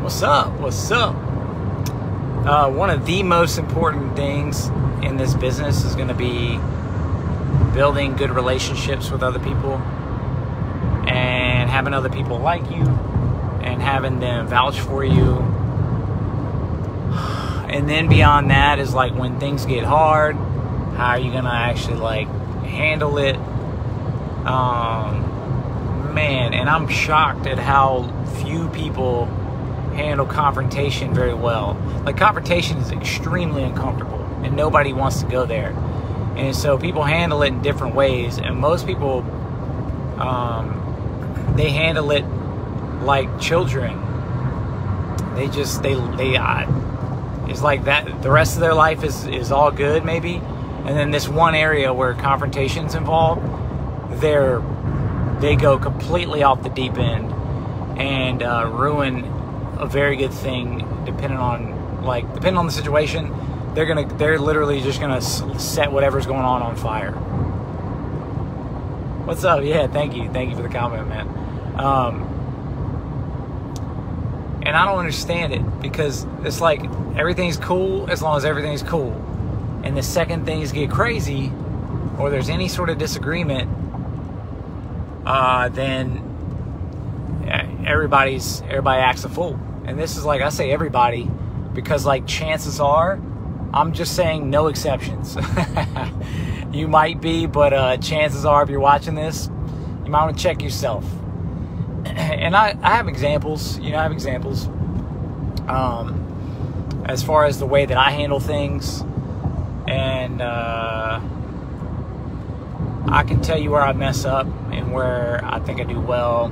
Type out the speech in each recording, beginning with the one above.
What's up? What's up? One of the most important things in this business is going to be building good relationships with other people and having other people like you and having them vouch for you. And then beyond that is like when things get hard, how are you going to actually like handle it? Man, and I'm shocked at how few people handle confrontation very well. Like, confrontation is extremely uncomfortable and nobody wants to go there, and so people handle it in different ways. And most people they handle it like children. They it's like that the rest of their life is all good maybe, and then this one area where confrontation's involved, they go completely off the deep end and ruin a very good thing. Depending on the situation, they're literally just gonna set whatever's going on fire. What's up? Yeah, thank you for the comment, man. And I don't understand it, because it's like everything's cool as long as everything's cool, and the second things get crazy or there's any sort of disagreement, then everybody acts a fool. And this is like, I say everybody because like chances are, I'm just saying no exceptions. You might be, but chances are if you're watching this, you might want to check yourself. And I have examples, as far as the way that I handle things, and I can tell you where I mess up and where I think I do well.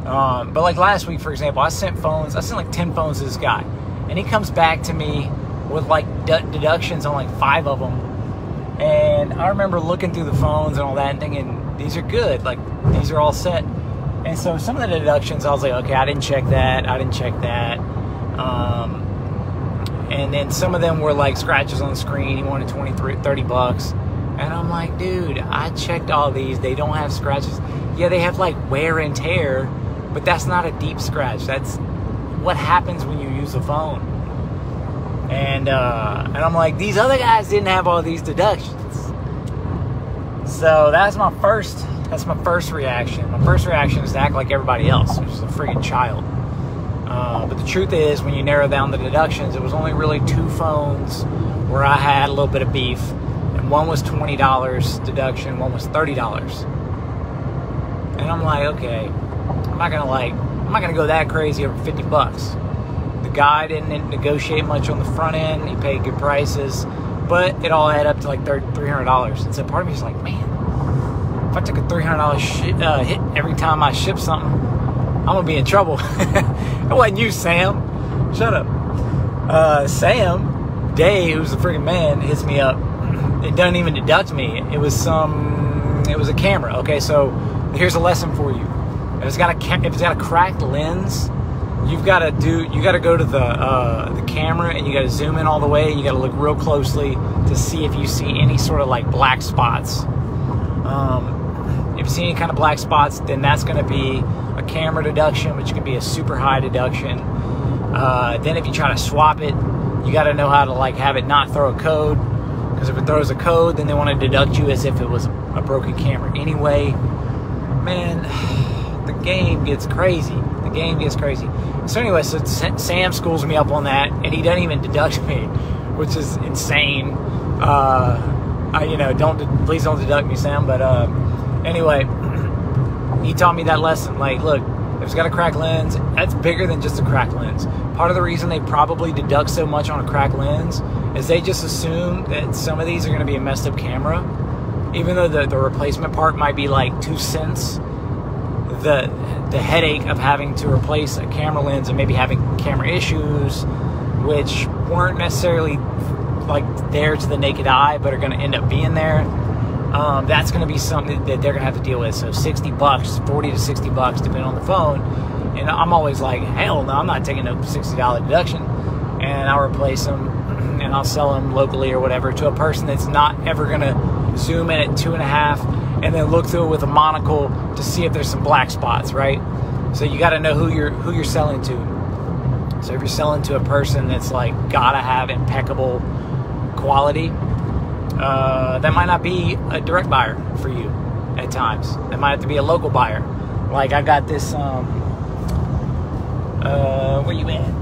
But like last week, for example, I sent like 10 phones to this guy, and he comes back to me with like deductions on like 5 of them. And I remember looking through the phones and all that and thinking, these are good, like these are all set. And so some of the deductions, I was like, okay, I didn't check that. And then some of them were like scratches on the screen. He wanted $30. And I'm like, dude, I checked all these. They don't have scratches. Yeah, they have like wear and tear, but that's not a deep scratch. That's what happens when you use a phone. And I'm like, these other guys didn't have all these deductions. So that's my first reaction. My first reaction is to act like everybody else, which is a freaking child. But the truth is, when you narrow down the deductions, it was only really 2 phones where I had a little bit of beef. And one was $20 deduction, one was $30. And I'm like, okay, I'm not gonna go that crazy over $50. The guy didn't negotiate much on the front end. He paid good prices, but it all added up to like $300. And so part of me is like, man, if I took a $300 hit every time I ship something, I'm gonna be in trouble. It wasn't you, Sam. Shut up. Sam, Dave, who's the freaking man, hits me up. It doesn't even deduct me. It was a camera. Okay, so here's a lesson for you. If it's got a cracked lens, you got to go to the camera, and you got to zoom in all the way. You got to look real closely to see if you see any sort of like black spots. If you see any kind of black spots, then that's going to be a camera deduction, which can be a super high deduction. Then if you try to swap it, you got to know how to like have it not throw a code, because if it throws a code, then they want to deduct you as if it was a broken camera anyway. Man, the game gets crazy. So anyway, so Sam schools me up on that, and he doesn't even deduct me, which is insane. Please don't deduct me, Sam. But anyway, he taught me that lesson. Like, look, if it's got a cracked lens, that's bigger than just a cracked lens. Part of the reason they probably deduct so much on a cracked lens is they just assume that some of these are going to be a messed up camera, even though the replacement part might be like 2 cents. The headache of having to replace a camera lens and maybe having camera issues, which weren't necessarily like there to the naked eye, but are going to end up being there. That's going to be something that they're going to have to deal with. So $60, $40 to $60, depending on the phone. And I'm always like, hell no, I'm not taking a $60 deduction. And I'll replace them, and I'll sell them locally or whatever to a person that's not ever going to zoom in at 2.5 and then look through it with a monocle to see if there's some black spots, right? So you got to know who you're selling to. So if you're selling to a person that's like gotta have impeccable quality, that might not be a direct buyer for you at times. That might have to be a local buyer. Like I got this, where you at?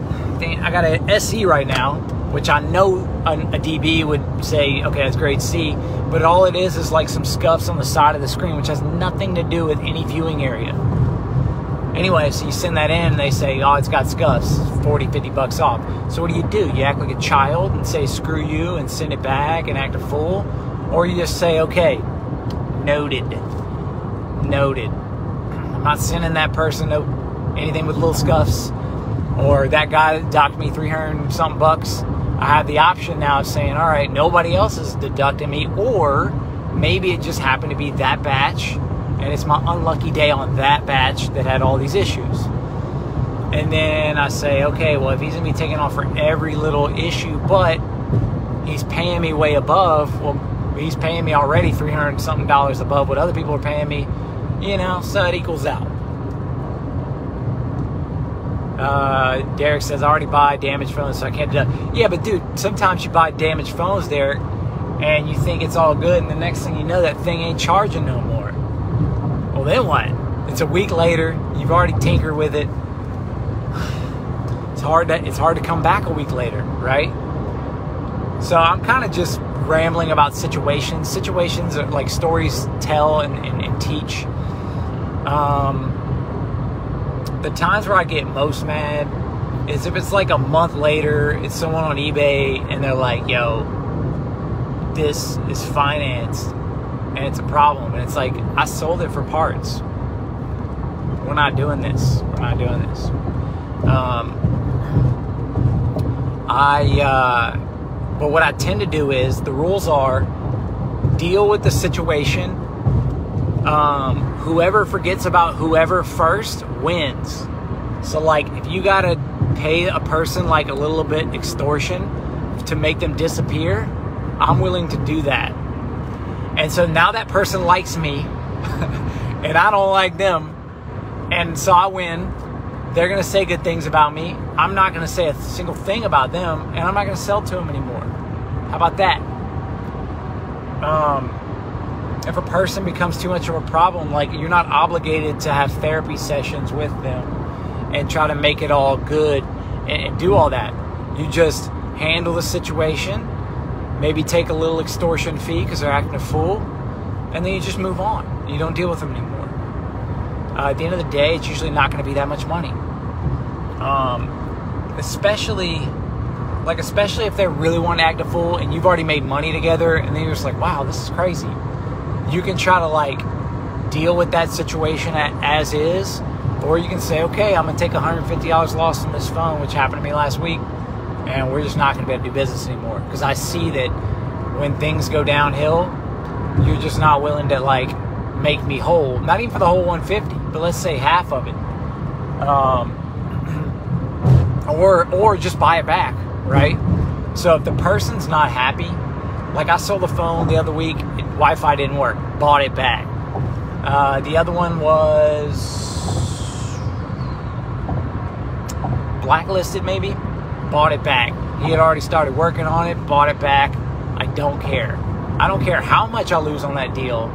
I got an SE right now, which I know a DB would say, okay, that's grade C, but all it is like some scuffs on the side of the screen, which has nothing to do with any viewing area. Anyway, so you send that in and they say, oh, it's got scuffs, 40, 50 bucks off. So what do? You act like a child and say, screw you, and send it back and act a fool? Or you just say, okay, noted. I'm not sending that person anything with little scuffs, or that guy that docked me 300 something bucks. I have the option now of saying, all right, nobody else is deducting me, or maybe it just happened to be that batch, and it's my unlucky day on that batch that had all these issues. And then I say, okay, well, if he's going to be taking off for every little issue, but he's paying me way above, well, he's paying me already $300 something above what other people are paying me, so it equals out. Derek says, I already buy damaged phones, so I can't do that. Yeah, but dude, sometimes you buy damaged phones there, and you think it's all good, and the next thing you know, that thing ain't charging no more. Well, then what? It's a week later. You've already tinkered with it. It's hard to come back a week later, right? So I'm kind of just rambling about situations. Situations are like stories tell and teach. The times where I get most mad is if it's like a month later, it's someone on eBay and they're like, yo, this is financed and it's a problem. And it's like, I sold it for parts. We're not doing this. But what I tend to do is, the rules are, deal with the situation. Whoever forgets about whoever first wins. So like, if you gotta pay a person like a little bit extortion to make them disappear, I'm willing to do that. And so now that person likes me and I don't like them, and so I win. They're gonna say good things about me. I'm not gonna say a single thing about them, and I'm not gonna sell to them anymore. How about that? If a person becomes too much of a problem, like, you're not obligated to have therapy sessions with them and try to make it all good and do all that. You just handle the situation, maybe take a little extortion fee because they're acting a fool, and then you just move on. You don't deal with them anymore. At the end of the day, it's usually not going to be that much money. Especially if they're really wanting to act a fool and you've already made money together, and then you're just like, wow, this is crazy. You can try to like deal with that situation as is, or you can say, okay, I'm going to take $150 loss on this phone, which happened to me last week, and we're just not going to be able to do business anymore. Because I see that when things go downhill, you're just not willing to like make me whole. Not even for the whole 150, but let's say half of it. Or just buy it back, right? So if the person's not happy, like I sold a phone the other week, Wi-Fi didn't work, bought it back. The other one was blacklisted maybe, bought it back. He had already started working on it, bought it back. I don't care. I don't care how much I lose on that deal.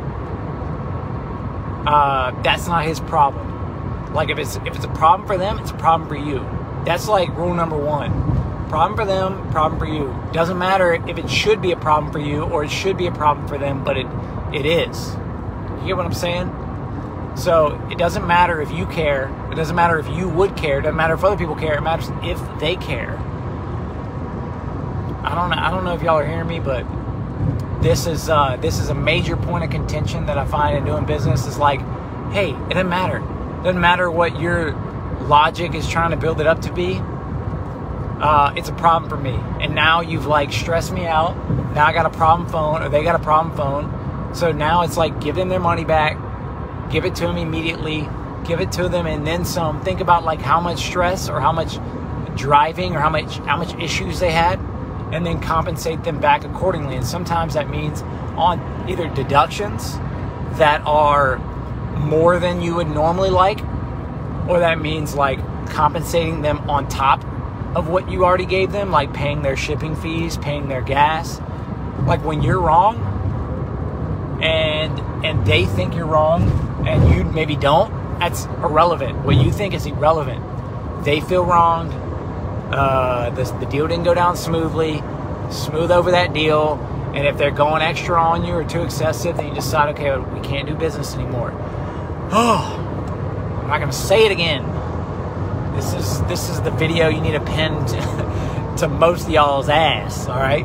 That's not his problem. Like if it's a problem for them, it's a problem for you. That's like rule number one. Problem for them, problem for you. Doesn't matter if it should be a problem for you or it should be a problem for them, but it is. You hear what I'm saying? So it doesn't matter if you care. It doesn't matter if you would care. It doesn't matter if other people care. It matters if they care. I don't know if y'all are hearing me, but this is a major point of contention that I find in doing business. Is like, hey, it doesn't matter. It doesn't matter what your logic is trying to build it up to be. It's a problem for me, and now you've like stressed me out. Now I got a problem phone, or they got a problem phone. So now it's like, give them their money back, give it to them immediately, give it to them, and then some. Think about like how much stress or how much driving or how much issues they had, and then compensate them back accordingly. And sometimes that means on either deductions that are more than you would normally like, or that means like compensating them on top of what you already gave them, like paying their shipping fees, paying their gas. Like when you're wrong and they think you're wrong and you maybe don't, that's irrelevant. What you think is irrelevant. They feel wronged. The deal didn't go down smoothly. Smooth over that deal. And if they're going extra on you or too excessive, then you decide, okay, we can't do business anymore. Oh, I'm not going to say it again. This is the video you need to pin to most of y'all's ass, all right?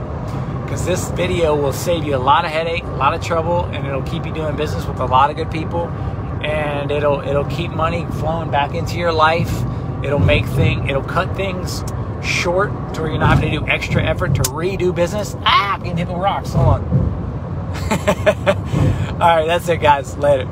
Because this video will save you a lot of headache, a lot of trouble, and it'll keep you doing business with a lot of good people, and it'll keep money flowing back into your life. It'll cut things short to where you're not having to do extra effort to redo business. I'm getting hit with rocks. Hold on. All right, that's it, guys. Later.